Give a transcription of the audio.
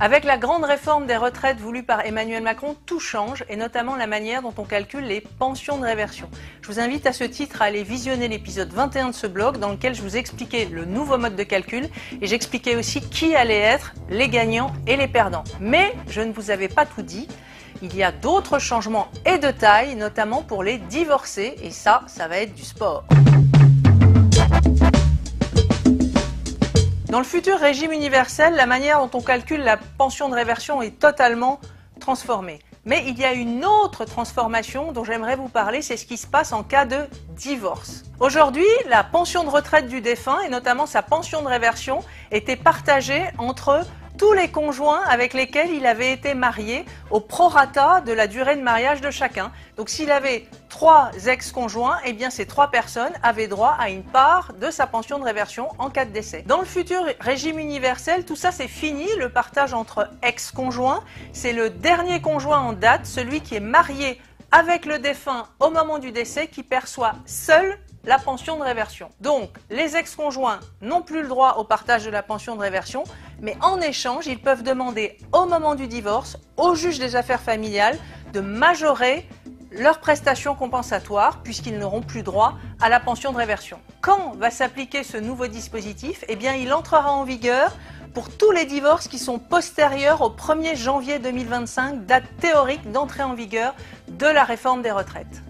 Avec la grande réforme des retraites voulue par Emmanuel Macron, tout change, et notamment la manière dont on calcule les pensions de réversion. Je vous invite à ce titre à aller visionner l'épisode 21 de ce blog dans lequel je vous expliquais le nouveau mode de calcul et j'expliquais aussi qui allaient être les gagnants et les perdants. Mais je ne vous avais pas tout dit. Il y a d'autres changements et de taille, notamment pour les divorcés, et ça va être du sport. Dans le futur régime universel, la manière dont on calcule la pension de réversion est totalement transformée. Mais il y a une autre transformation dont j'aimerais vous parler, c'est ce qui se passe en cas de divorce. Aujourd'hui, la pension de retraite du défunt, et notamment sa pension de réversion, était partagée entre tous les conjoints avec lesquels il avait été marié au prorata de la durée de mariage de chacun. Donc s'il avait 3 ex-conjoints, eh bien ces 3 personnes avaient droit à une part de sa pension de réversion en cas de décès. Dans le futur régime universel, tout ça c'est fini, le partage entre ex-conjoints. C'est le dernier conjoint en date, celui qui est marié avec le défunt au moment du décès, qui perçoit seul la pension de réversion. Donc, les ex-conjoints n'ont plus le droit au partage de la pension de réversion, mais en échange, ils peuvent demander au moment du divorce au juge des affaires familiales de majorer leurs prestations compensatoires puisqu'ils n'auront plus droit à la pension de réversion. Quand va s'appliquer ce nouveau dispositif? Eh bien, il entrera en vigueur pour tous les divorces qui sont postérieurs au 1er janvier 2025, date théorique d'entrée en vigueur de la réforme des retraites.